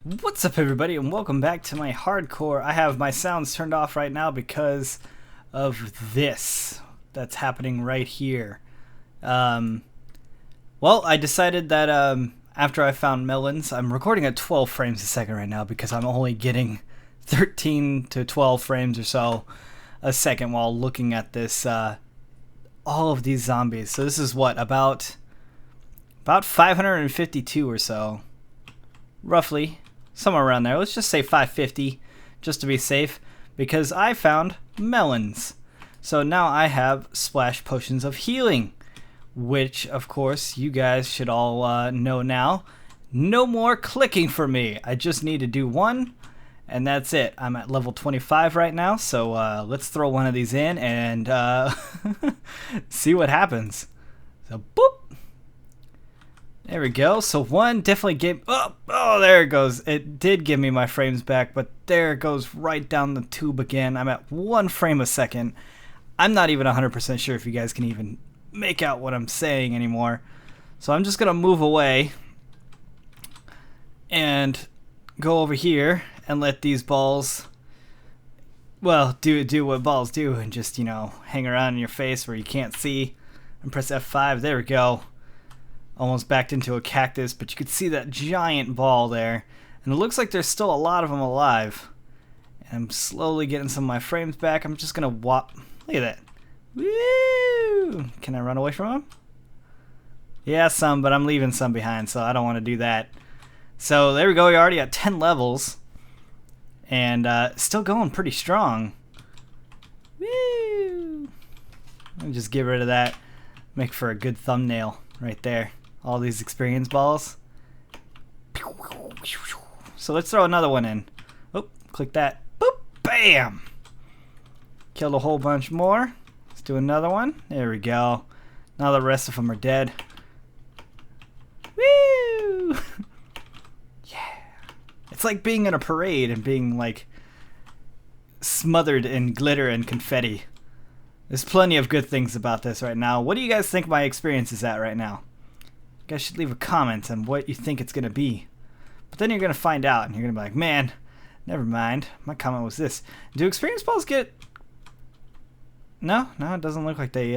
What's up, everybody, and welcome back to my hardcore. I have my sounds turned off right now because of this that's happening right here. Well, I decided that after I found melons, I'm recording at 12 frames a second right now because I'm only getting 13 to 12 frames or so a second while looking at this, all of these zombies. So this is what, about 552 or so, roughly. Somewhere around there. Let's just say 550 just to be safe because I found melons. So now I have splash potions of healing, which of course you guys should all know now. No more clicking for me. I just need to do one and that's it. I'm at level 25 right now, so let's throw one of these in and see what happens. So boop. There we go. So one definitely gave... Oh, there it goes. It did give me my frames back, but there it goes right down the tube again. I'm at 1 frame a second. I'm not even 100% sure if you guys can even make out what I'm saying anymore. So I'm just going to move away and go over here and let these balls, well, do what balls do and just, you know, hang around in your face where you can't see. And press F5. There we go. Almost backed into a cactus, but you could see that giant ball there. And it looks like there's still a lot of them alive. And I'm slowly getting some of my frames back. I'm just going to whop. Look at that. Woo! Can I run away from them? Yeah, some, but I'm leaving some behind, so I don't want to do that. So there we go. We're already at 10 levels. And still going pretty strong. Woo! Let me just get rid of that. Make for a good thumbnail right there. All these experience balls. So let's throw another one in. Oh, click that. Boop, bam. Killed a whole bunch more. Let's do another one. There we go. Now the rest of them are dead. Woo! Yeah. It's like being in a parade and being like smothered in glitter and confetti. There's plenty of good things about this right now. What do you guys think my experience is at right now? You guys should leave a comment on what you think it's going to be. But then you're going to find out, and you're going to be like, man, never mind. My comment was this. Do experience balls get... No, it doesn't look like they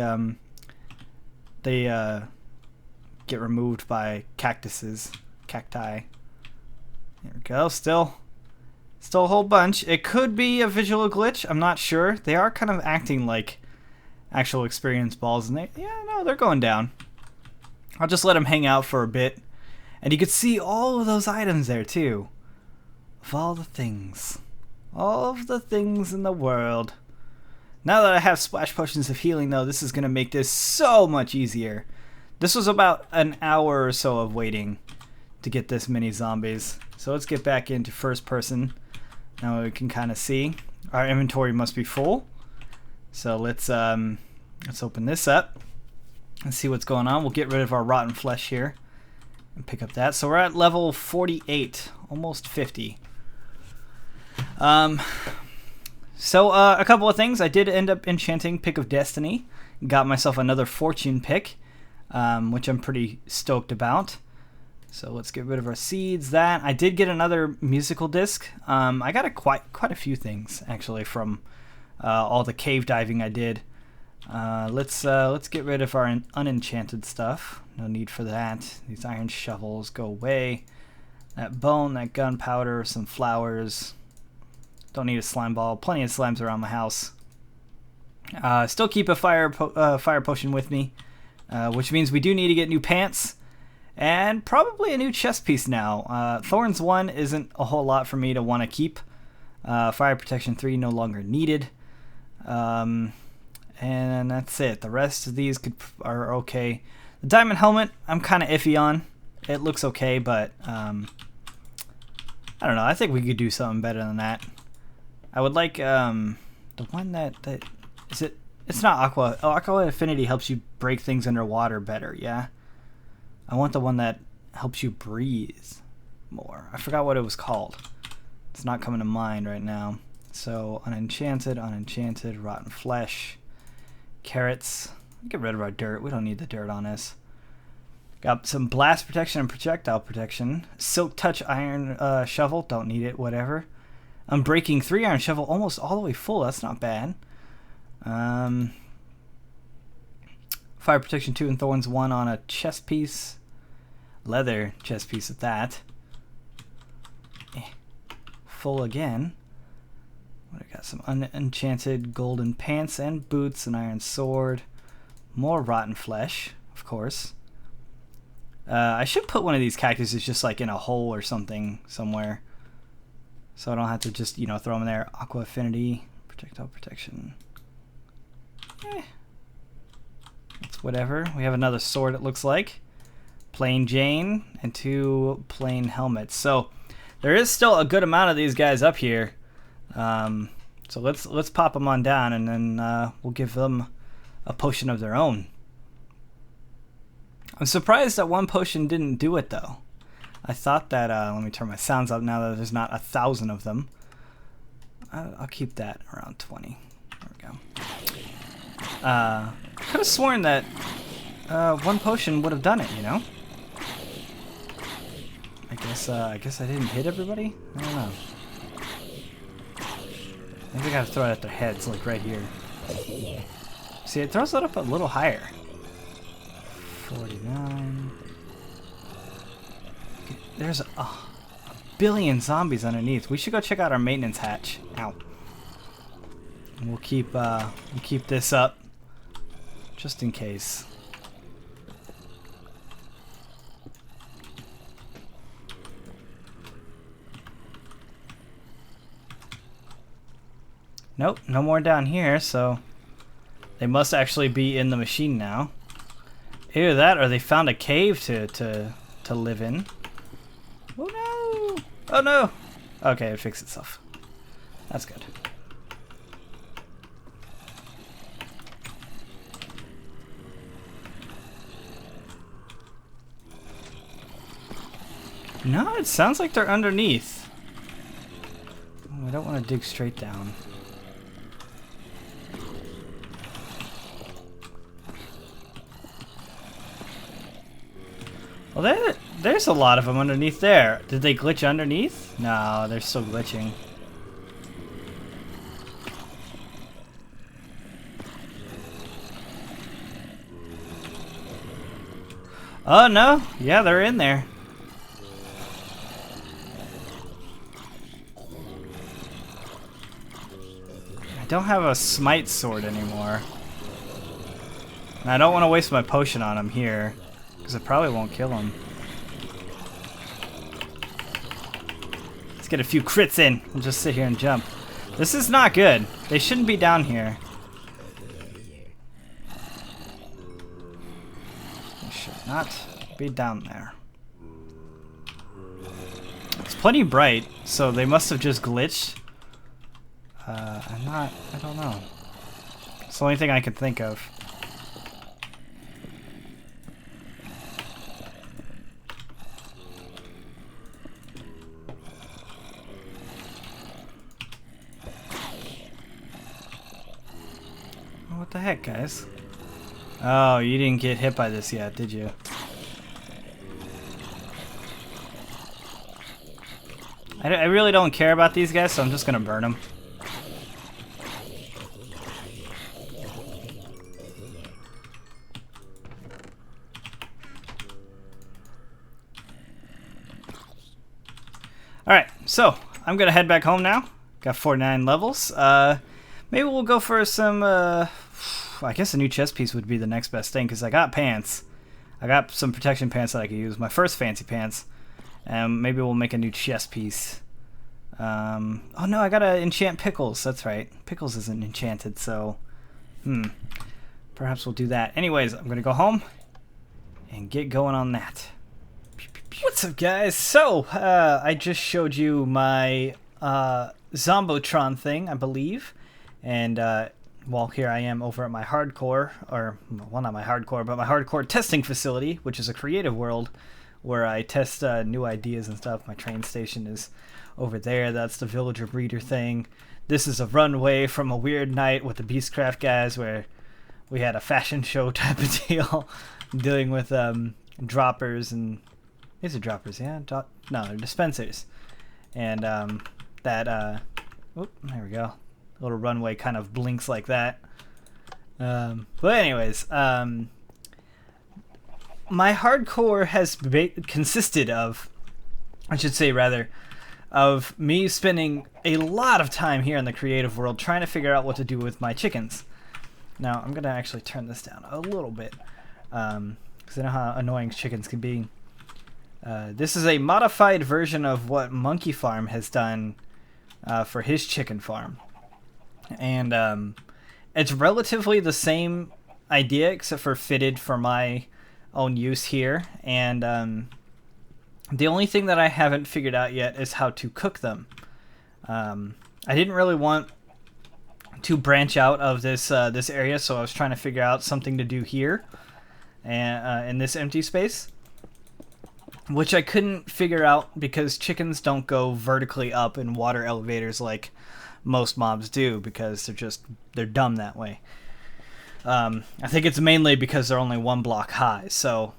get removed by cactuses. Cacti. There we go. Still a whole bunch. It could be a visual glitch. I'm not sure. They are kind of acting like actual experience balls, and they're going down. I'll just let them hang out for a bit, and you can see all of those items there too, of all of the things in the world. Now that I have splash potions of healing though, this is going to make this so much easier. This was about an hour or so of waiting to get this many zombies. So let's get back into first person. Now we can kind of see our inventory must be full. So let's open this up and see what's going on. We'll get rid of our rotten flesh here and pick up that. So we're at level 48, almost 50. So a couple of things. I did end up enchanting Pick of Destiny. Got myself another fortune pick, which I'm pretty stoked about. So let's get rid of our seeds. That I did get another musical disc. I got quite a few things actually from all the cave diving I did. Let's get rid of our unenchanted stuff. No need for that. These iron shovels go away. That bone, that gunpowder, some flowers. Don't need a slime ball. Plenty of slimes around my house. Still keep a fire potion with me, which means we do need to get new pants and probably a new chest piece now. Thorns 1 isn't a whole lot for me to want to keep. Fire protection 3 no longer needed. And that's it. The rest of these are okay. The diamond helmet, I'm kind of iffy on. It looks okay, but I don't know. I think we could do something better than that. I would like the one that is it. It's not aqua. Oh, aqua affinity helps you break things underwater better. Yeah. I want the one that helps you breathe more. I forgot what it was called. It's not coming to mind right now. So unenchanted, rotten flesh, carrots. Get rid of our dirt. We don't need the dirt on us. Got some blast protection and projectile protection. Silk touch iron shovel. Don't need it. Whatever. Unbreaking 3 iron shovel. Almost all the way full. That's not bad. Fire protection 2 and thorns 1 on a chest piece. Leather chest piece at that. Full again. I got some unenchanted golden pants and boots, an iron sword, more rotten flesh, of course. I should put one of these cactuses just like in a hole or something somewhere, so I don't have to just, you know, throw them in there. Aqua affinity, projectile protection. It's whatever. We have another sword, it looks like. Plain Jane and 2 plain helmets. So there is still a good amount of these guys up here. So let's pop them on down, and then we'll give them a potion of their own. I'm surprised that one potion didn't do it though. I thought that let me turn my sounds up now that there's not 1,000 of them. I'll keep that around 20. There we go. Could have sworn that one potion would have done it, you know? I guess I didn't hit everybody? I don't know. I think I gotta throw it at their heads, like right here. See, it throws it up a little higher. 49. There's a billion zombies underneath. We should go check out our maintenance hatch. Ow. And we'll keep this up just in case. Nope, no more down here, so they must actually be in the machine now. Either that or they found a cave to live in. Oh no! Oh no! Okay, it fixed itself. That's good. No, it sounds like they're underneath. Oh, I don't want to dig straight down. Well, there's a lot of them underneath there. Did they glitch underneath? No, they're still glitching. Oh no, yeah, they're in there. I don't have a smite sword anymore. And I don't want to waste my potion on them here, because it probably won't kill him. Let's get a few crits in. We'll just sit here and jump. This is not good. They shouldn't be down here. They should not be down there. It's plenty bright, so they must have just glitched. I don't know. It's the only thing I can think of. What the heck, guys? Oh, you didn't get hit by this yet, did you? I really don't care about these guys, so I'm just gonna burn them. Alright, so I'm gonna head back home now. Got 49 levels. Maybe we'll go for some, I guess a new chest piece would be the next best thing, because I got pants. I got some protection pants that I could use. My first fancy pants. And maybe we'll make a new chest piece. Oh no, I gotta enchant pickles. That's right. Pickles isn't enchanted, so... Perhaps we'll do that. Anyways, I'm gonna go home and get going on that. What's up, guys? So, I just showed you my Zombotron thing, I believe. And, well, here I am over at my hardcore, or, well, not my hardcore, but my hardcore testing facility, which is a creative world where I test new ideas and stuff. My train station is over there. That's the villager breeder thing. This is a runway from a weird night with the Beastcraft guys where we had a fashion show type of deal dealing with droppers, and these are droppers, yeah? No, they're dispensers. And there we go. The little runway kind of blinks like that. But anyways, my hardcore has consisted of, I should say rather, of me spending a lot of time here in the creative world trying to figure out what to do with my chickens. Now, I'm going to actually turn this down a little bit, because I know how annoying chickens can be. This is a modified version of what Monkey Farm has done for his chicken farm. And it's relatively the same idea, except for fitted for my own use here. And the only thing that I haven't figured out yet is how to cook them. I didn't really want to branch out of this area, so I was trying to figure out something to do here and in this empty space, which I couldn't figure out because chickens don't go vertically up in water elevators like most mobs do, because they're dumb that way. I think it's mainly because they're only 1 block high, so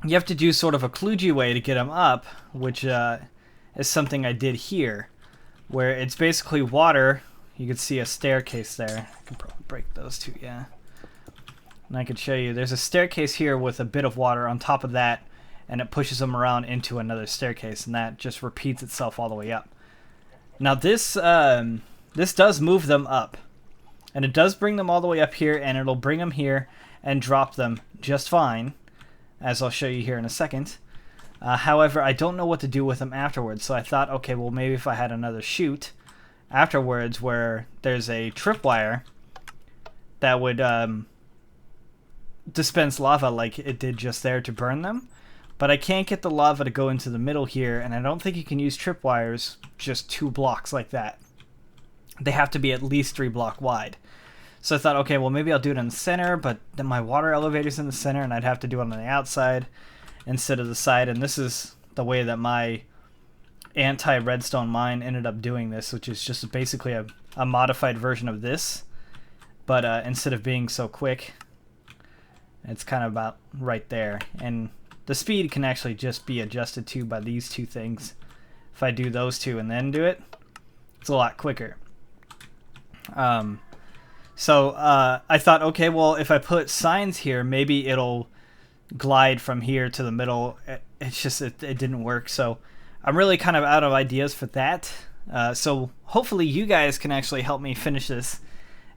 you have to do sort of a kludgy way to get them up, which is something I did here, where it's basically water. You can see a staircase there. I can probably break those two, yeah. And I could show you, there's a staircase here with a bit of water on top of that, and it pushes them around into another staircase, and that just repeats itself all the way up. Now this does move them up, and it does bring them all the way up here, and it'll bring them here and drop them just fine, as I'll show you here in a second. However, I don't know what to do with them afterwards, so I thought, okay, well maybe if I had another chute afterwards where there's a tripwire that would dispense lava like it did just there to burn them. But I can't get the lava to go into the middle here, and I don't think you can use tripwires just 2 blocks like that. They have to be at least 3 block wide. So I thought, okay, well maybe I'll do it in the center, but then my water elevator's in the center and I'd have to do it on the outside instead of the side. And this is the way that my anti-redstone mine ended up doing this, which is just basically a modified version of this, but instead of being so quick, it's kind of about right there. And the speed can actually just be adjusted to by these 2 things. If I do those 2 and then do it, it's a lot quicker. So I thought, okay, well if I put signs here, maybe it'll glide from here to the middle. It's just it didn't work, so I'm really kind of out of ideas for that. So hopefully you guys can actually help me finish this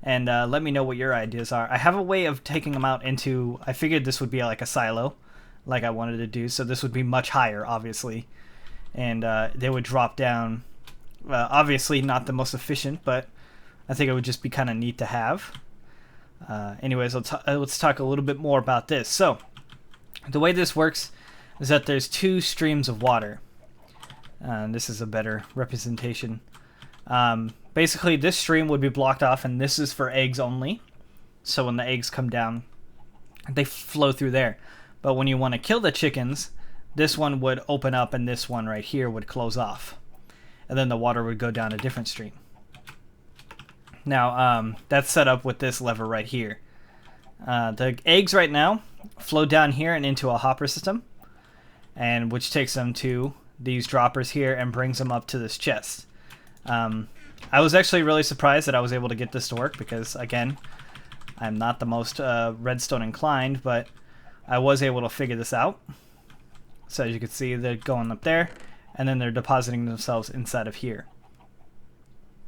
and let me know what your ideas are. I have a way of taking them out into, I figured this would be like a silo, like I wanted to do, so this would be much higher, obviously, and they would drop down. Obviously not the most efficient, but I think it would just be kind of neat to have. Anyways, let's talk a little bit more about this. So the way this works is that there's 2 streams of water. This is a better representation. Basically, this stream would be blocked off, and this is for eggs only. So when the eggs come down, they flow through there. But when you want to kill the chickens, this one would open up, and this one right here would close off. And then the water would go down a different stream. Now, that's set up with this lever right here. The eggs right now flow down here and into a hopper system, and which takes them to these droppers here and brings them up to this chest. I was actually really surprised that I was able to get this to work because, again, I'm not the most redstone inclined, but I was able to figure this out. So as you can see, they're going up there, and then they're depositing themselves inside of here,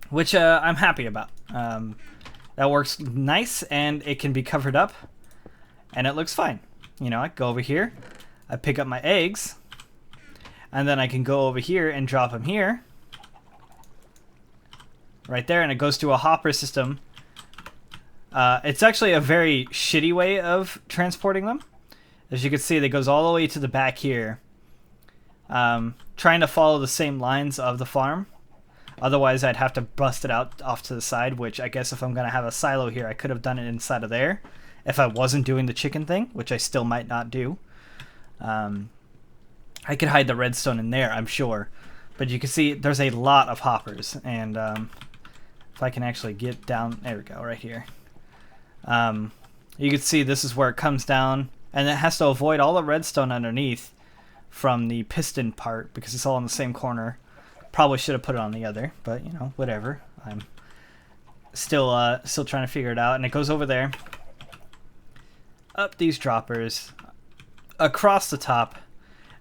which I'm happy about. That works nice, and it can be covered up, and it looks fine. You know, I go over here, I pick up my eggs, and then I can go over here and drop them here, right there, and it goes to a hopper system. It's actually a very shitty way of transporting them. As you can see, it goes all the way to the back here, trying to follow the same lines of the farm. Otherwise, I'd have to bust it out off to the side, which I guess if I'm going to have a silo here, I could have done it inside of there if I wasn't doing the chicken thing, which I still might not do. I could hide the redstone in there, I'm sure. But you can see there's a lot of hoppers, and if I can actually get down, there we go, right here. You can see this is where it comes down And it has to avoid all the redstone underneath from the piston part because it's all in the same corner. Probably should have put it on the other, but you know, whatever. I'm still trying to figure it out. And it goes over there, up these droppers, across the top,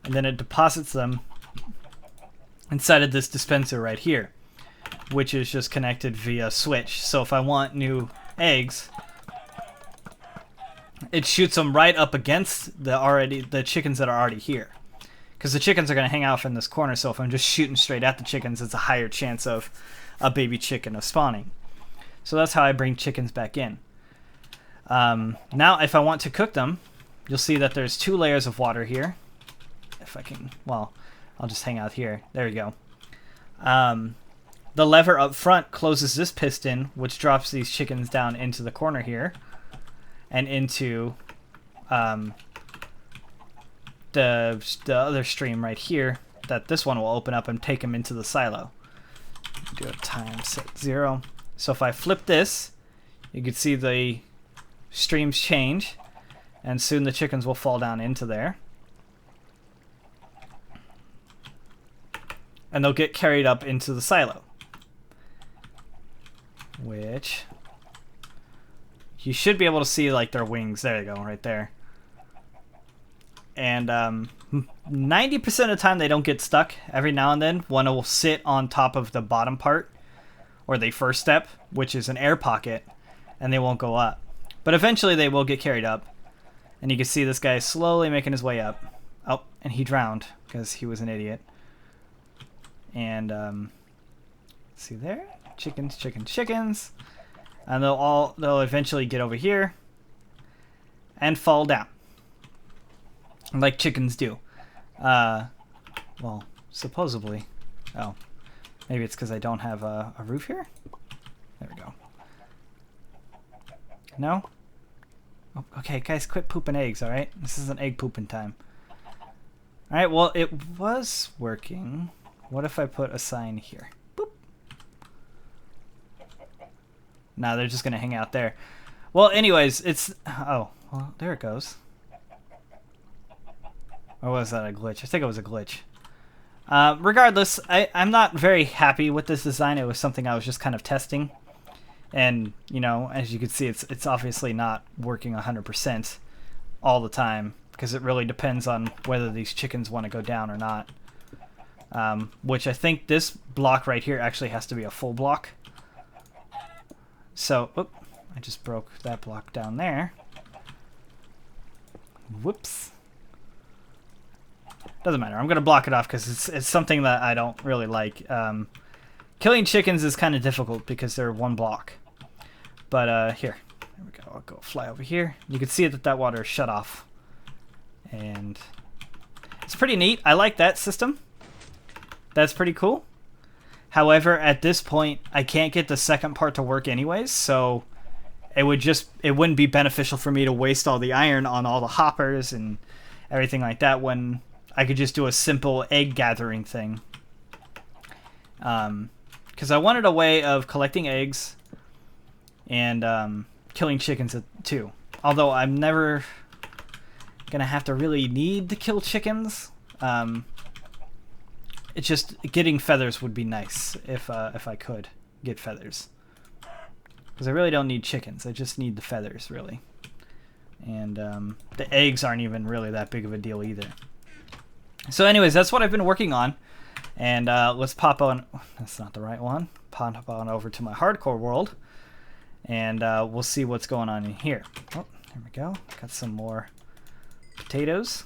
and then it deposits them inside of this dispenser right here, which is just connected via switch. So if I want new eggs, it shoots them right up against the chickens that are already here. Because the chickens are going to hang out in this corner, so if I'm just shooting straight at the chickens, it's a higher chance of a baby chicken of spawning. So that's how I bring chickens back in. Now, if I want to cook them, you'll see that there's 2 layers of water here. If I can, well, I'll just hang out here. There you go. The lever up front closes this piston, which drops these chickens down into the corner here and into the other stream right here that this one will open up and take them into the silo. Do a time set 0. So if I flip this, you can see the streams change, and soon the chickens will fall down into there. And they'll get carried up into the silo, which you should be able to see like their wings. There you go, right there. And 90% of the time they don't get stuck. Every now and then one will sit on top of the bottom part, or the first step, which is an air pocket, and they won't go up. But eventually they will get carried up. And you can see this guy slowly making his way up. Oh, and he drowned because he was an idiot. And see there? Chickens, chickens, chickens. And they'll eventually get over here and fall down, like chickens do. Well, supposedly. Oh, maybe it's because I don't have a roof here? There we go. No? Oh, okay, guys, quit pooping eggs, alright? This isn't egg pooping time. Alright, well, it was working. What if I put a sign here? Boop. Nah, they're just going to hang out there. Well, anyways, it's... Oh, well, there it goes. Or was that a glitch? I think it was a glitch. Regardless, I'm not very happy with this design. It was something I was just kind of testing. And, you know, as you can see, it's obviously not working 100% all the time, because it really depends on whether these chickens want to go down or not. Which I think this block right here actually has to be a full block. So, oop, I just broke that block down there. Whoops. Doesn't matter. I'm going to block it off because it's something that I don't really like. Killing chickens is kind of difficult because they're one block. But here we go. I'll go fly over here. You can see that water is shut off. And it's pretty neat. I like that system. That's pretty cool. However, at this point, I can't get the second part to work anyways, so it wouldn't be beneficial for me to waste all the iron on all the hoppers and everything like that when I could just do a simple egg gathering thing. Because I wanted a way of collecting eggs and killing chickens too. Although I'm never gonna have to really need to kill chickens. It's just getting feathers would be nice if I could get feathers. Because I really don't need chickens. I just need the feathers, really. And the eggs aren't even really that big of a deal either. So anyways, that's what I've been working on. And let's pop on... That's not the right one. Pop on over to my hardcore world. And we'll see what's going on in here. Oh, there we go. Got some more potatoes.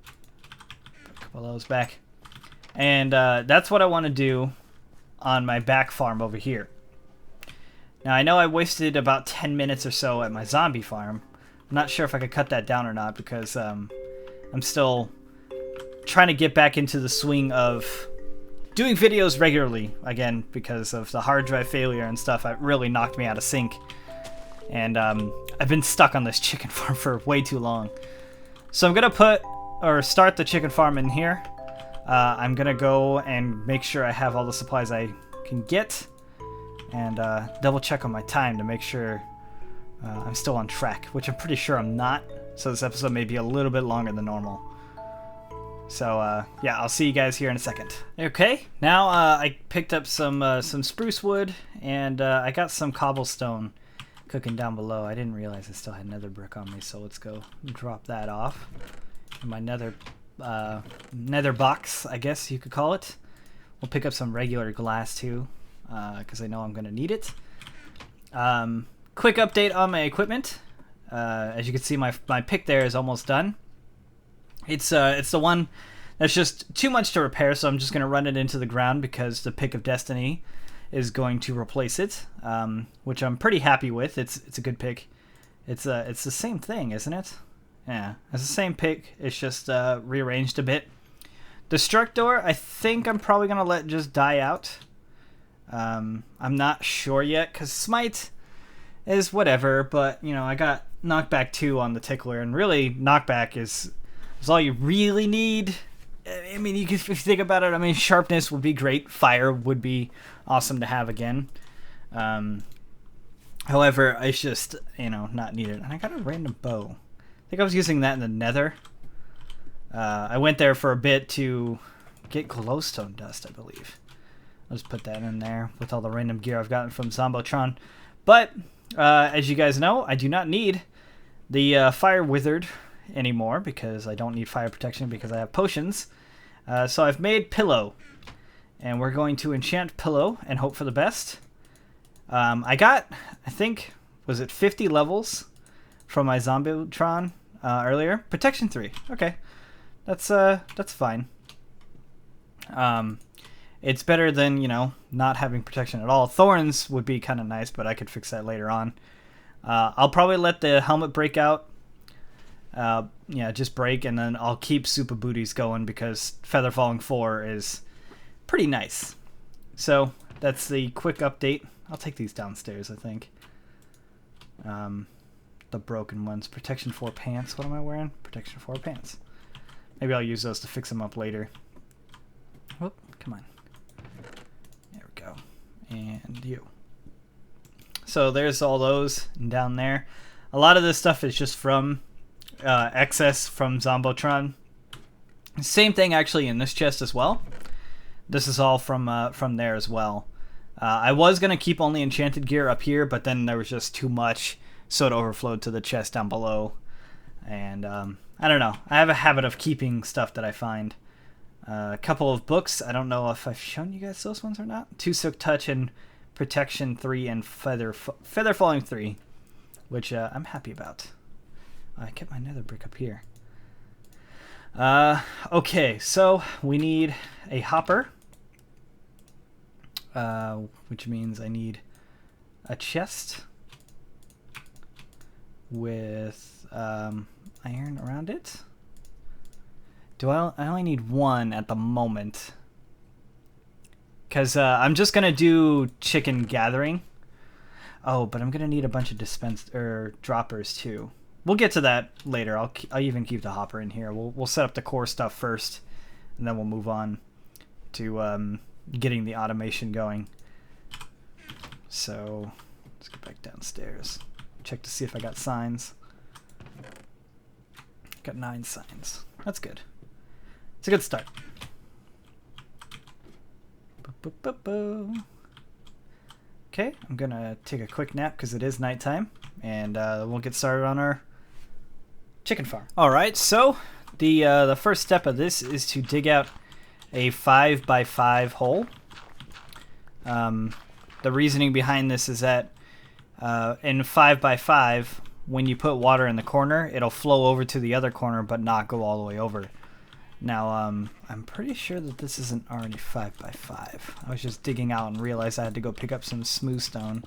Put a couple of those back. And that's what I want to do on my back farm over here. Now, I know I wasted about 10 minutes or so at my zombie farm. I'm not sure if I could cut that down or not because I'm still trying to get back into the swing of doing videos regularly again because of the hard drive failure and stuff. It really knocked me out of sync. And I've been stuck on this chicken farm for way too long. So I'm going to start the chicken farm in here. I'm going to go and make sure I have all the supplies I can get. And double check on my time to make sure I'm still on track, which I'm pretty sure I'm not. So this episode may be a little bit longer than normal. So yeah, I'll see you guys here in a second. Okay, now I picked up some spruce wood, and I got some cobblestone cooking down below. I didn't realize I still had nether brick on me, so let's go drop that off. My nether box, I guess you could call it. We'll pick up some regular glass too, because I know I'm going to need it. Quick update on my equipment. As you can see, my pick there is almost done. It's the one that's just too much to repair, so I'm just going to run it into the ground because the pick of destiny is going to replace it, which I'm pretty happy with. It's a good pick. It's the same thing, isn't it? Yeah, it's the same pick. It's just rearranged a bit. Destructor, I think I'm probably going to let just die out. I'm not sure yet, because Smite is whatever, but, you know, I got Knockback 2 on the Tickler, and really, Knockback is all you really need. I mean, if you think about it, I mean, Sharpness would be great. Fire would be awesome to have again. However, it's just, you know, not needed. And I got a random bow. I think I was using that in the nether. I went there for a bit to get glowstone dust, I believe. I'll just put that in there with all the random gear I've gotten from Zombotron. But, as you guys know, I do not need the Fire Withered anymore because I don't need fire protection because I have potions. So I've made Pillow, and we're going to enchant Pillow and hope for the best. I got, I think, was it 50 levels from my Zombotron earlier? Protection 3. Okay, that's fine. It's better than, you know, not having protection at all. Thorns would be kind of nice, but I could fix that later on. I'll probably let the helmet break out. Yeah, just break, and then I'll keep Super Booties going because Feather Falling 4 is pretty nice. So that's the quick update. I'll take these downstairs, I think. The broken ones. Protection 4 pants. What am I wearing? Protection 4 pants. Maybe I'll use those to fix them up later. Whoop, come on. There we go. And you. So there's all those down there. A lot of this stuff is just from excess from Zombotron. Same thing actually in this chest as well. This is all from there as well. I was going to keep only enchanted gear up here, but then there was just too much, so it overflowed to the chest down below. And I don't know. I have a habit of keeping stuff that I find. A couple of books. I don't know if I've shown you guys those ones or not. 2 Silk Touch and Protection 3 and Feather Falling 3, which I'm happy about. I kept my nether brick up here. Okay, so we need a hopper, which means I need a chest with iron around it. I only need one at the moment, because I'm just gonna do chicken gathering. Oh, but I'm gonna need a bunch of droppers too. We'll get to that later. I'll even keep the hopper in here. We'll set up the core stuff first, and then we'll move on to getting the automation going. So let's go back downstairs. Check to see if I got signs. Got 9 signs. That's good. It's a good start. Okay, I'm gonna take a quick nap because it is nighttime, and we'll get started on our chicken farm. All right, so the first step of this is to dig out a 5x5 hole. The reasoning behind this is that in 5x5, when you put water in the corner, it'll flow over to the other corner but not go all the way over. Now, I'm pretty sure that this isn't already 5x5. I was just digging out and realized I had to go pick up some smooth stone.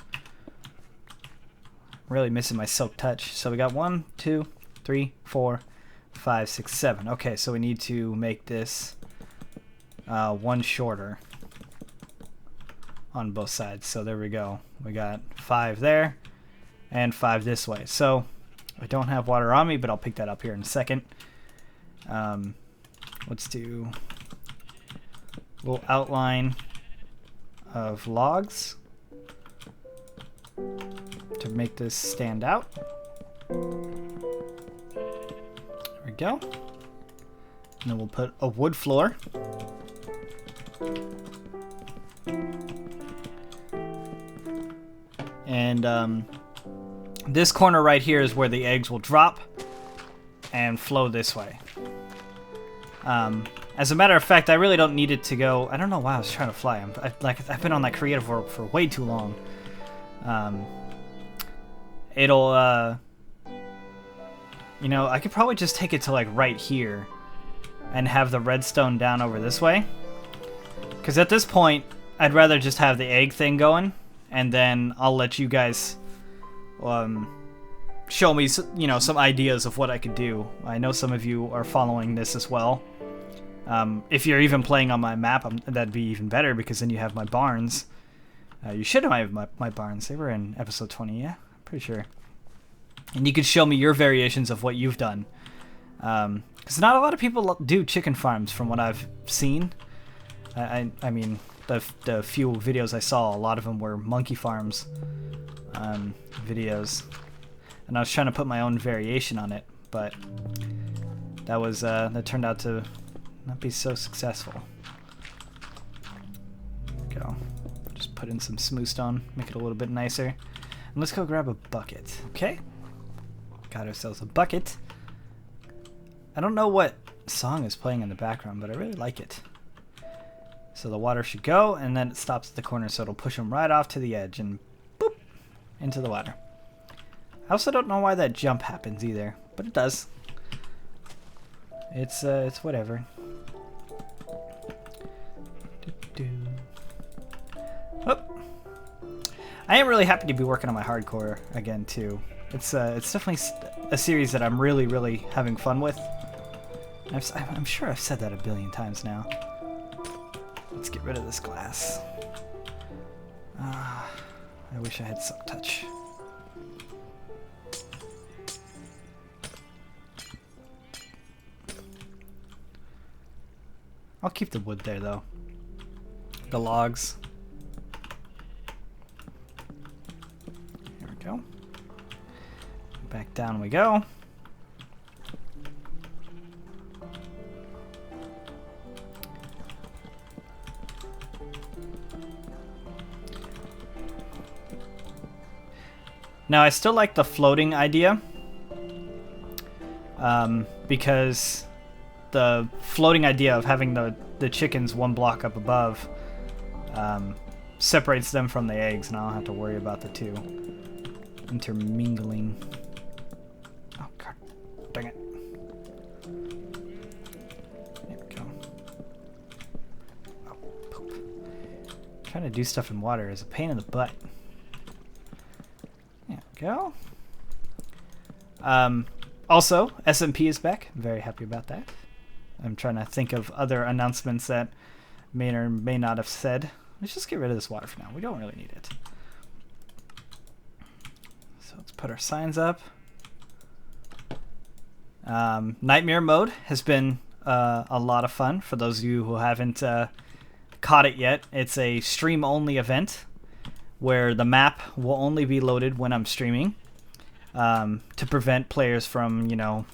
Really missing my silk touch. So we got 1, 2, 3, 4, 5, 6, 7. Okay, so we need to make this one shorter on both sides. So there we go. We got 5 there and 5 this way. So I don't have water on me, but I'll pick that up here in a second. Let's do a little outline of logs to make this stand out. go. And then we'll put a wood floor. And this corner right here is where the eggs will drop and flow this way. As a matter of fact, I really don't need it to go. I don't know why I was trying to fly. I've been on that creative world for way too long. It'll, you know, I could probably just take it to like right here and have the redstone down over this way. Because at this point, I'd rather just have the egg thing going, and then I'll let you guys show me, you know, some ideas of what I could do. I know some of you are following this as well. If you're even playing on my map, that'd be even better, because then you have my barns. You should have my barns. They were in episode 20, yeah? I'm pretty sure. And you could show me your variations of what you've done. Because not a lot of people do chicken farms from what I've seen. I mean, the few videos I saw, a lot of them were monkey farms videos. And I was trying to put my own variation on it, but that turned out to not be so successful. There we go. Just put in some smooth stone, make it a little bit nicer. And let's go grab a bucket. Okay. Got ourselves a bucket. I don't know what song is playing in the background, but I really like it. So the water should go, and then it stops at the corner, so it'll push them right off to the edge and boop into the water. I also don't know why that jump happens either, but it does. It's whatever. Oh. I am really happy to be working on my hardcore again too. It's definitely a series that I'm really, really having fun with. I'm sure I've said that a billion times now. Let's get rid of this glass. I wish I had some touch. I'll keep the wood there though. The logs. Here we go. Back down we go. Now I still like the floating idea, because the floating idea of having the chickens one block up above separates them from the eggs, and I don't have to worry about the two intermingling. Oh god, dang it. There we go. Oh, poop. Trying to do stuff in water is a pain in the butt. There we go. Also, SMP is back. I'm very happy about that. I'm trying to think of other announcements that may or may not have said. Let's just get rid of this water for now. We don't really need it. So let's put our signs up. Nightmare mode has been a lot of fun for those of you who haven't caught it yet. It's a stream-only event where the map will only be loaded when I'm streaming, to prevent players from, you know,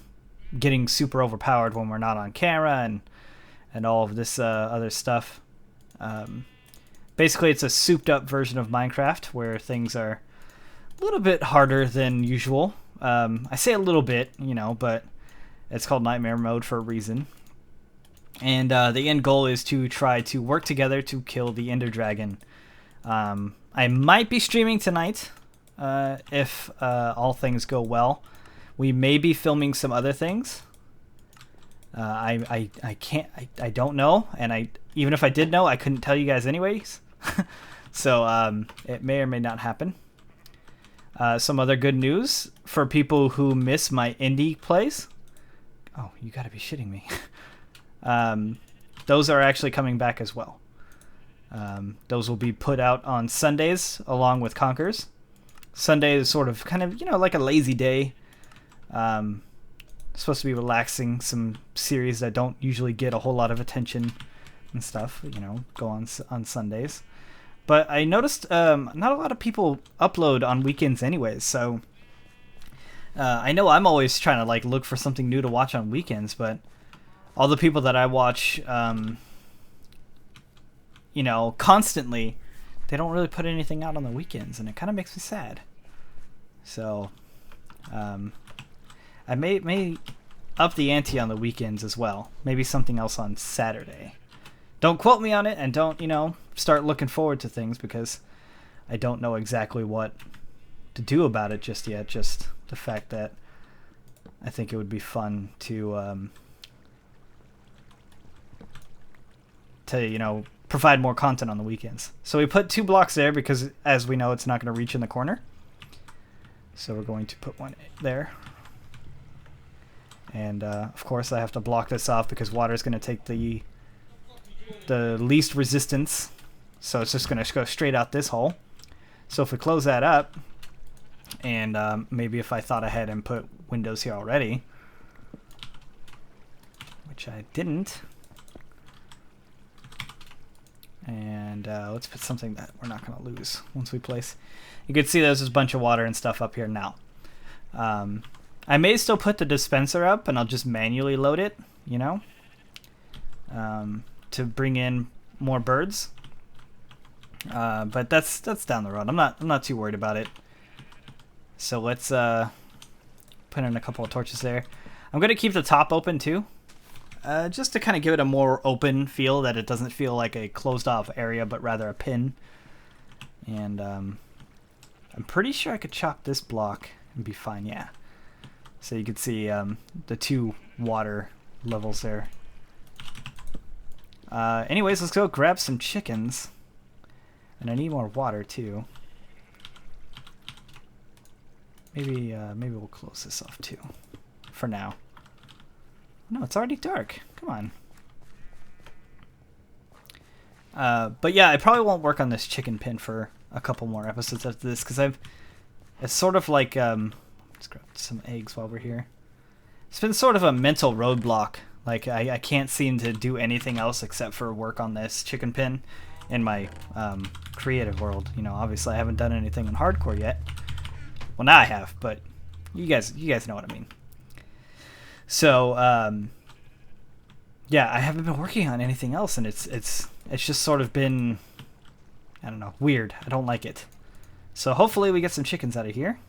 getting super overpowered when we're not on camera and all of this other stuff. Basically, it's a souped-up version of Minecraft where things are a little bit harder than usual. I say a little bit, you know, but it's called Nightmare Mode for a reason. And the end goal is to try to work together to kill the Ender Dragon. I might be streaming tonight, if all things go well. We may be filming some other things. I don't know, and even if I did know, I couldn't tell you guys anyways. So it may or may not happen. Some other good news for people who miss my indie plays. Oh, you gotta be shitting me. Those are actually coming back as well. Those will be put out on Sundays along with Conkers. Sunday is sort of kind of, you know, like a lazy day. Supposed to be relaxing, some series that don't usually get a whole lot of attention and stuff, you know, go on Sundays. But I noticed not a lot of people upload on weekends anyways, so I know I'm always trying to like look for something new to watch on weekends, but all the people that I watch, you know, constantly, they don't really put anything out on the weekends, and it kind of makes me sad. So, I may up the ante on the weekends as well. Maybe something else on Saturday. Don't quote me on it, and don't, you know, start looking forward to things, because I don't know exactly what to do about it just yet. Just the fact that I think it would be fun to you know, provide more content on the weekends. So we put 2 blocks there because, as we know, it's not going to reach in the corner. So we're going to put one there. And of course I have to block this off because water is going to take the least resistance. So it's just going to go straight out this hole. So if we close that up, and maybe if I thought ahead and put windows here already, which I didn't. And let's put something that we're not going to lose once we place. You can see there's a bunch of water and stuff up here now. I may still put the dispenser up, and I'll just manually load it, you know, to bring in more birds. But that's down the road. I'm not too worried about it. So let's put in a couple of torches there. I'm gonna keep the top open too, just to kind of give it a more open feel, that it doesn't feel like a closed off area, but rather a pin. And I'm pretty sure I could chop this block and be fine. Yeah. So you can see the 2 water levels there. Anyways, let's go grab some chickens. And I need more water too. Maybe we'll close this off too, for now. No, it's already dark. Come on. But yeah, I probably won't work on this chicken pen for a couple more episodes after this, because it's sort of like let's grab some eggs while we're here. It's been sort of a mental roadblock. Like I can't seem to do anything else except for work on this chicken pen in my creative world. You know, obviously I haven't done anything in hardcore yet. Well, now I have, but you guys know what I mean. So yeah, I haven't been working on anything else, and it's just sort of been, I don't know, weird. I don't like it. So hopefully we get some chickens out of here.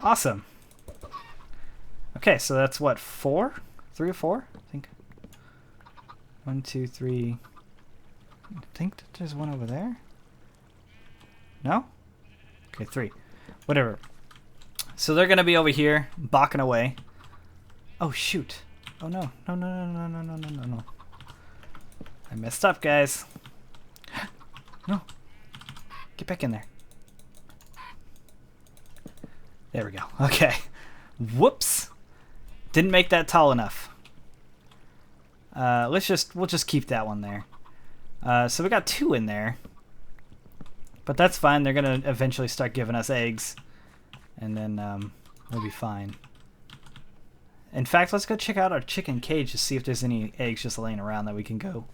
Awesome. Okay, so that's what, 4? 3 or 4? I think. 1, 2, 3. I think there's one over there. No? Okay, 3. Whatever. So they're gonna be over here, balking away. Oh shoot. Oh no. No. I messed up, guys. No. Get back in there. There we go. Okay. Whoops. Didn't make that tall enough. We'll just keep that one there. So we got 2 in there. But that's fine. They're gonna eventually start giving us eggs. And then we'll be fine. In fact, let's go check out our chicken cage to see if there's any eggs just laying around that we can go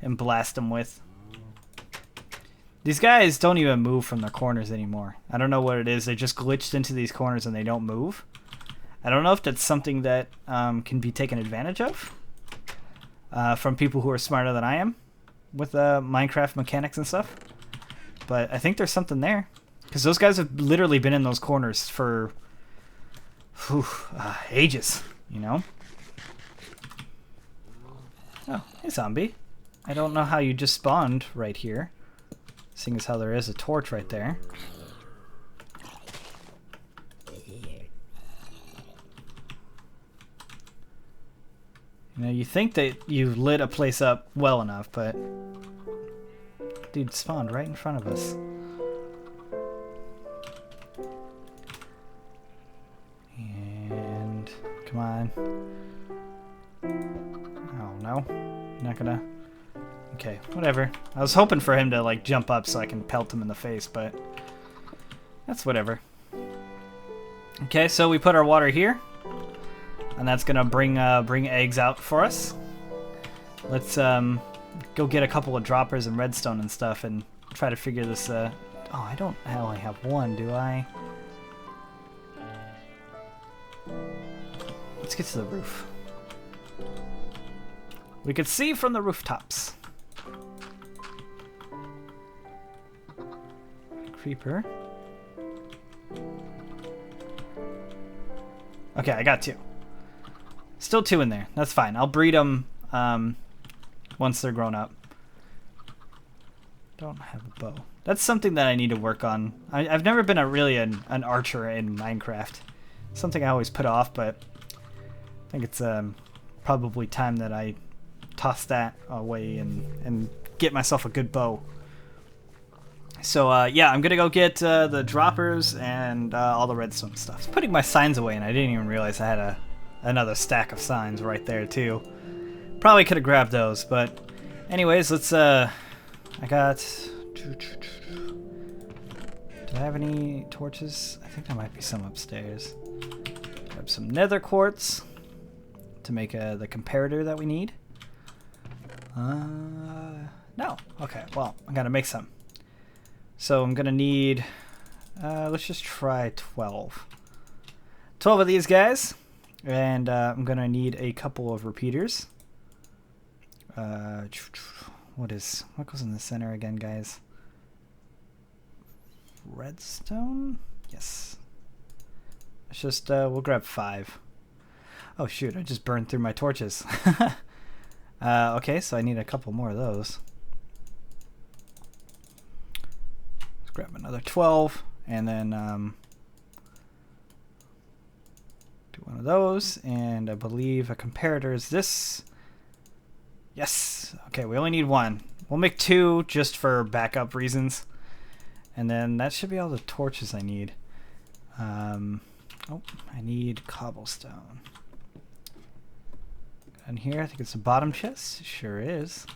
and blast them with. These guys don't even move from their corners anymore. I don't know what it is. They just glitched into these corners and they don't move. I don't know if that's something that can be taken advantage of from people who are smarter than I am with Minecraft mechanics and stuff. But I think there's something there. Because those guys have literally been in those corners for ages, you know? Oh, hey zombie. I don't know how you just spawned right here, seeing as how there is a torch right there. You know, you think that you've lit a place up well enough, but dude spawned right in front of us. And come on. Oh no, not gonna. Okay, whatever. I was hoping for him to like jump up so I can pelt him in the face, but that's whatever. Okay, so we put our water here, and that's gonna bring eggs out for us. Let's go get a couple of droppers and redstone and stuff, and try to figure this. Oh, I only have one, do I? Let's get to the roof. We could see from the rooftops. Creeper. Okay, I got 2. Still 2 in there. That's fine. I'll breed them once they're grown up. Don't have a bow. That's something that I need to work on. I've never been really an archer in Minecraft. Something I always put off, but I think it's probably time that I toss that away and get myself a good bow. So yeah, I'm gonna go get the droppers and all the redstone stuff. I was putting my signs away and I didn't even realize I had another stack of signs right there too. Probably could have grabbed those, but anyways, let's I got... Do I have any torches? I think there might be some upstairs. Grab some nether quartz to make the comparator that we need. No. Okay, well, I gotta make some. So I'm gonna need, let's just try 12. 12 of these guys. And I'm gonna need a couple of repeaters. What goes in the center again, guys? Redstone? Yes. Let's just, we'll grab 5. Oh shoot, I just burned through my torches. Okay, so I need a couple more of those. Let's grab another 12, and then do one of those, and I believe a comparator is this. Yes. Okay, we only need 1. We'll make 2 just for backup reasons. And then that should be all the torches I need. Oh, I need cobblestone. And here, I think it's the bottom chest. Sure is.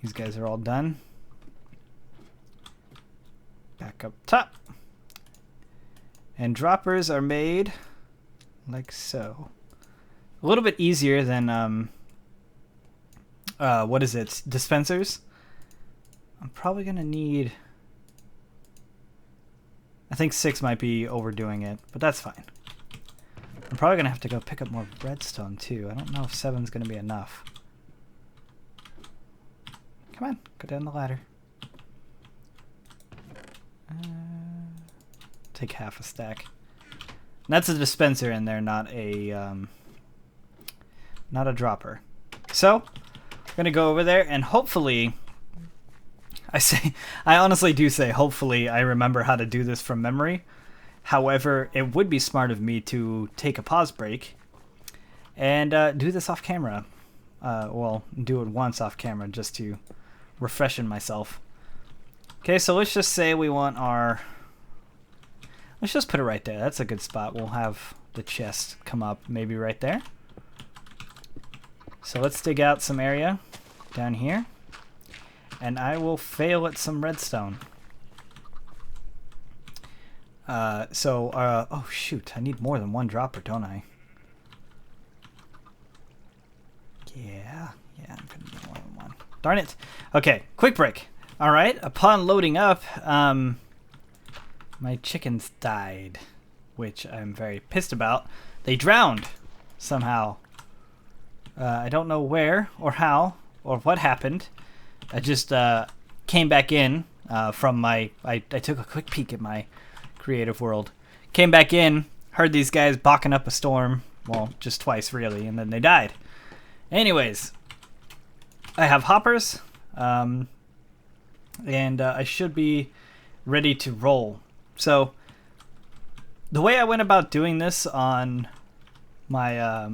These guys are all done. Back up top. And droppers are made like so. A little bit easier than what is it? Dispensers. I'm probably gonna need, I think 6 might be overdoing it, but that's fine. I'm probably gonna have to go pick up more redstone too. I don't know if 7's gonna be enough. Come on, go down the ladder. Take half a stack. And that's a dispenser in there, not a dropper. So I'm gonna go over there and hopefully, I honestly do say hopefully I remember how to do this from memory. However, it would be smart of me to take a pause break and do this off camera. Well, do it once off camera just to refreshen myself. Okay, so let's just say we want our... Let's just put it right there. That's a good spot. We'll have the chest come up maybe right there. So let's dig out some area down here. And I will fail at some redstone. Oh shoot, I need more than 1 dropper, don't I? Yeah, I'm gonna need more than 1. Darn it. Okay, quick break. Alright, upon loading up, my chickens died, which I'm very pissed about. They drowned, somehow. I don't know where, or how, or what happened. I just came back in from my... I took a quick peek at my creative world. Came back in, heard these guys balking up a storm. Well, just twice, really, and then they died. Anyways, I have hoppers, and I should be ready to roll. So, the way I went about doing this on my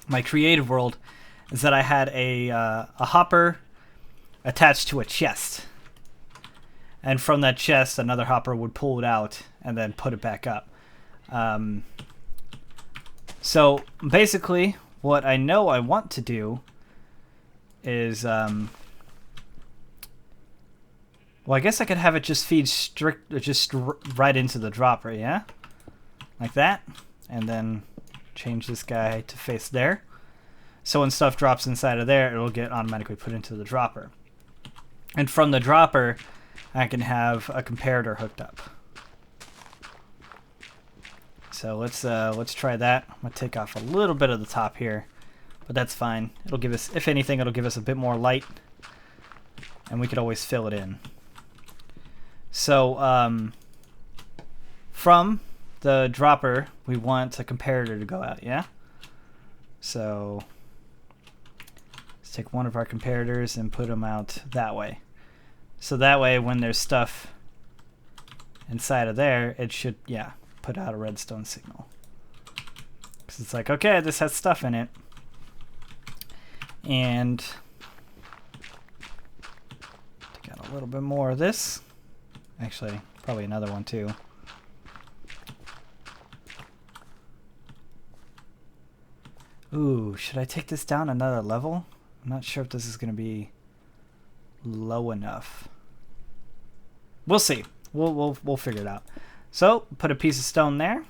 my creative world is that I had a hopper attached to a chest. And from that chest, another hopper would pull it out and then put it back up. So basically, what I know I want to do is, well, I guess I could have it just feed right into the dropper, yeah? Like that. And then change this guy to face there. So when stuff drops inside of there, it'll get automatically put into the dropper. And from the dropper, I can have a comparator hooked up. So let's try that. I'm gonna take off a little bit of the top here, but that's fine. It'll give us, if anything, it'll give us a bit more light, and we could always fill it in. So from the dropper, we want a comparator to go out, yeah? So let's take one of our comparators and put them out that way. So that way, when there's stuff inside of there, it should, yeah, put out a redstone signal. Because it's like, okay, this has stuff in it. And take out a little bit more of this. Actually, probably another one too. Ooh, should I take this down another level? I'm not sure if this is going to be low enough. We'll see. We'll figure it out. So, put a piece of stone there.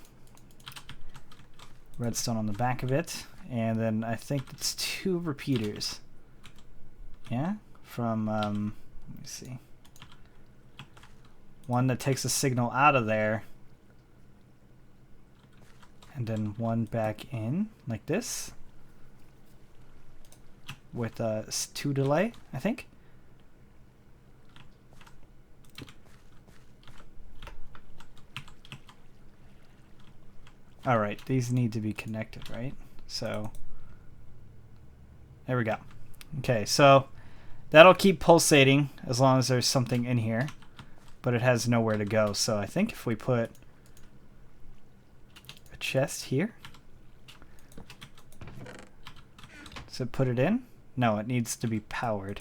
Redstone on the back of it. And then I think it's 2 repeaters. Yeah? From, let me see. One that takes a signal out of there. And then one back in, like this. With a 2 delay, I think. Alright, these need to be connected, right? So, there we go. Okay, so that'll keep pulsating as long as there's something in here, but it has nowhere to go. So I think if we put a chest here, does it put it in? No, it needs to be powered.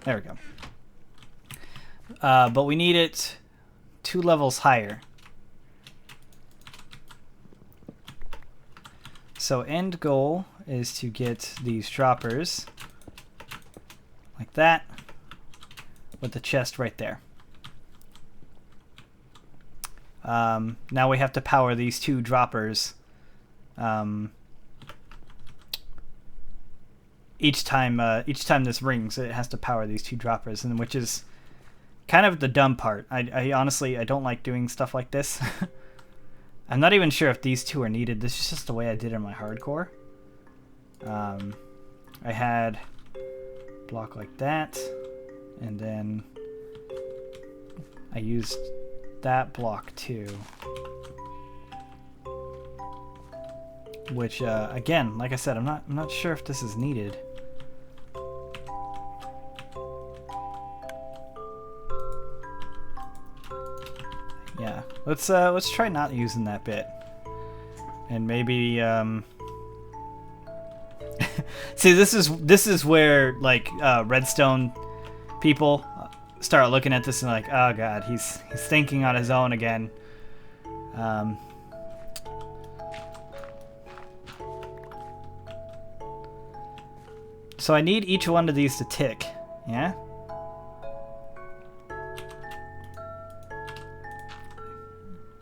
There we go. But we need it 2 levels higher. So end goal is to get these droppers like that with the chest right there. Now we have to power these 2 droppers each time this rings. It has to power these 2 droppers, and which is kind of the dumb part. I honestly, I don't like doing stuff like this. I'm not even sure if these 2 are needed. This is just the way I did it in my hardcore. I had a block like that, and then I used that block too. Which again, like I said, I'm not sure if this is needed. Yeah, let's try not using that bit, and maybe see, this is where like Redstone people start looking at this and like, oh god, he's thinking on his own again. So I need each one of these to tick, yeah?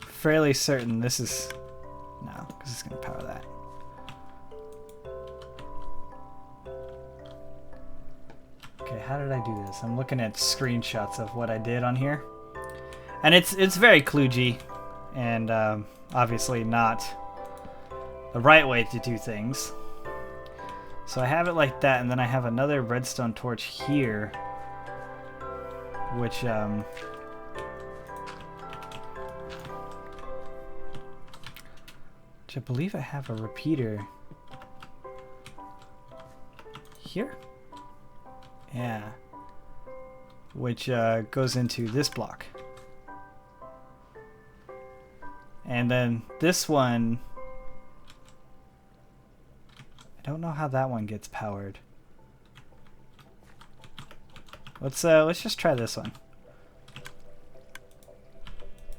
Fairly certain this is... No, because it's going to power that. Okay, how did I do this? I'm looking at screenshots of what I did on here. And it's very kludgy, and obviously not the right way to do things. So I have it like that, and then I have another redstone torch here, which I believe I have a repeater here. Yeah, which goes into this block. And then this one, I don't know how that one gets powered. Let's just try this one.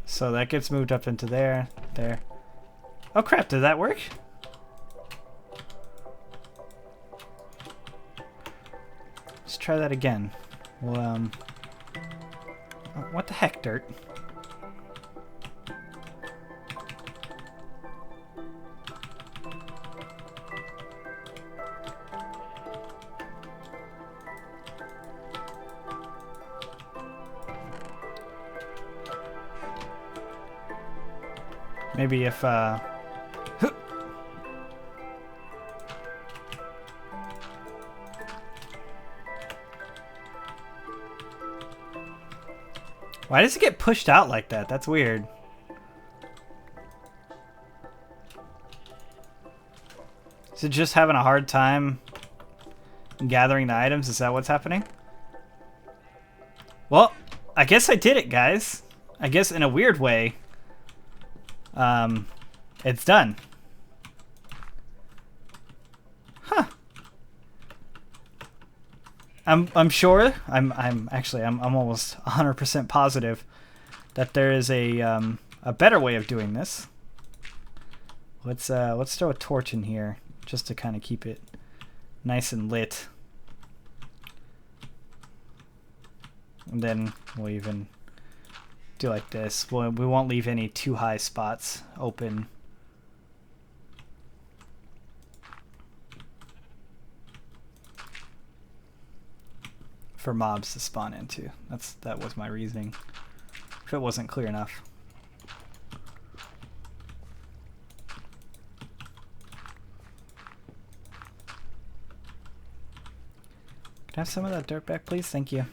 So that gets moved up into there. Oh crap, did that work? Let's try that again. Well, oh, what the heck, dirt? Maybe if why does it get pushed out like that? That's weird. Is it just having a hard time gathering the items? Is that what's happening? Well, I guess I did it, guys. I guess in a weird way, it's done. Huh. I'm sure. I'm actually almost 100% positive that there is a better way of doing this. Let's throw a torch in here just to kind of keep it nice and lit. And then we'll even do like this. We won't leave any too high spots open. For mobs to spawn into. That was my reasoning. If it wasn't clear enough. Can I have some of that dirt back, please? Thank you.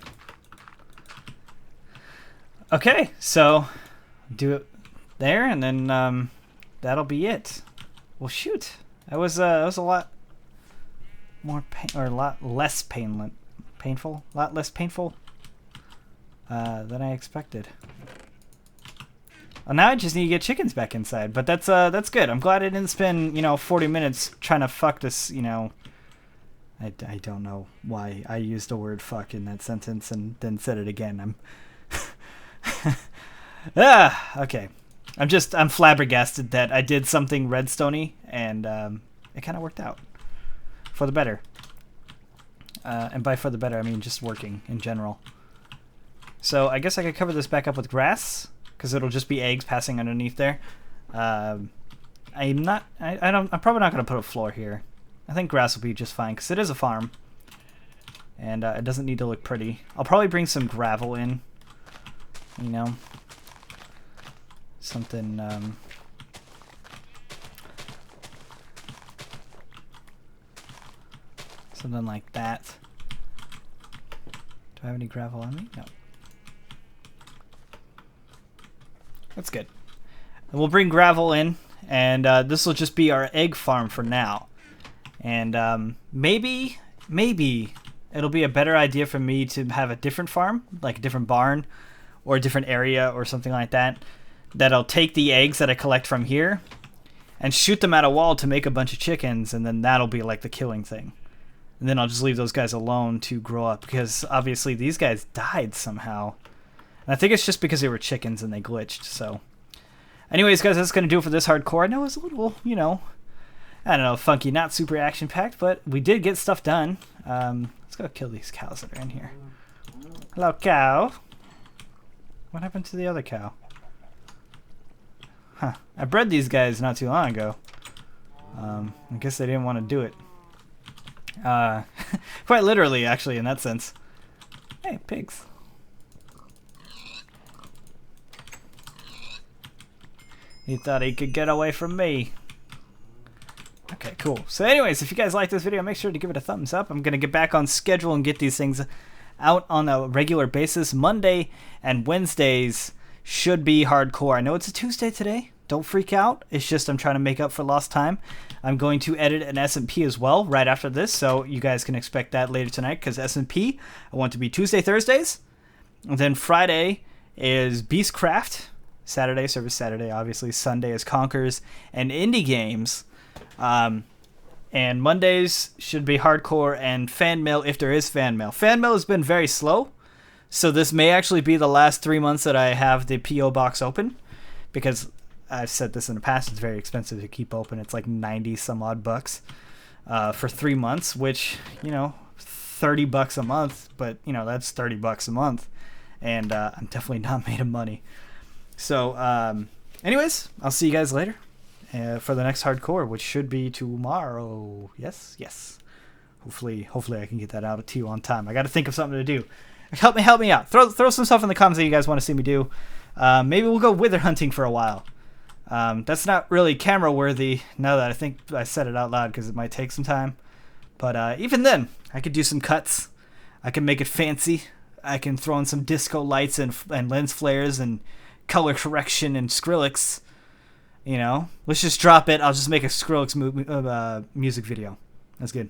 Okay, so do it there, and then that'll be it. Well, shoot, that was a lot more a lot less painful, a lot less painful than I expected. Well, now I just need to get chickens back inside, but that's good. I'm glad I didn't spend 40 minutes trying to fuck this. I don't know why I used the word fuck in that sentence and then said it again. Okay. I'm flabbergasted that I did something redstone-y and it kind of worked out for the better. And by for the better, I mean just working in general. So I guess I could cover this back up with grass because it'll just be eggs passing underneath there. I'm probably not going to put a floor here. I think grass will be just fine because it is a farm. And it doesn't need to look pretty. I'll probably bring some gravel in. Something something like that. Do I have any gravel on me? No. That's good. And we'll bring gravel in, and this will just be our egg farm for now. And maybe it'll be a better idea for me to have a different farm, like a different barn or a different area or something like that, that'll take the eggs that I collect from here and shoot them at a wall to make a bunch of chickens, and then that'll be like the killing thing. And then I'll just leave those guys alone to grow up, because obviously these guys died somehow. And I think it's just because they were chickens and they glitched, so. Anyways, guys, that's going to do it for this hardcore. I know it's a little, I don't know, funky, not super action-packed, but we did get stuff done. Let's go kill these cows that are in here. Hello, cow. What happened to the other cow? Huh. I bred these guys not too long ago. I guess they didn't want to do it. Quite literally, actually, in that sense. Hey, pigs. He thought he could get away from me. Okay, cool. So anyways, if you guys like this video, make sure to give it a thumbs up. I'm going to get back on schedule and get these things out on a regular basis. Monday and Wednesdays should be hardcore. I know it's a Tuesday today. Don't freak out. It's just I'm trying to make up for lost time. I'm going to edit an S&P as well right after this, so you guys can expect that later tonight, because S&P, I want to be Tuesday, Thursdays. And then Friday is Beastcraft. Saturday, Service Saturday, obviously. Sunday is Conkers and Indie Games. And Mondays should be hardcore and fan mail, if there is fan mail. Fan mail has been very slow, so this may actually be the last 3 months that I have the P.O. box open, because I've said this in the past, it's very expensive to keep open. It's like 90 some odd bucks for 3 months, which, $30 a month, but that's $30 a month, and I'm definitely not made of money. So anyways, I'll see you guys later for the next hardcore, which should be tomorrow. Yes. Hopefully I can get that out to you on time. I got to think of something to do. Help me out. Throw some stuff in the comments that you guys want to see me do. Maybe we'll go wither hunting for a while. That's not really camera worthy now that I think I said it out loud because it might take some time. But even then, I could do some cuts. I can make it fancy. I can throw in some disco lights and lens flares and color correction and Skrillex. You know, let's just drop it. I'll just make a Skrillex music video. That's good.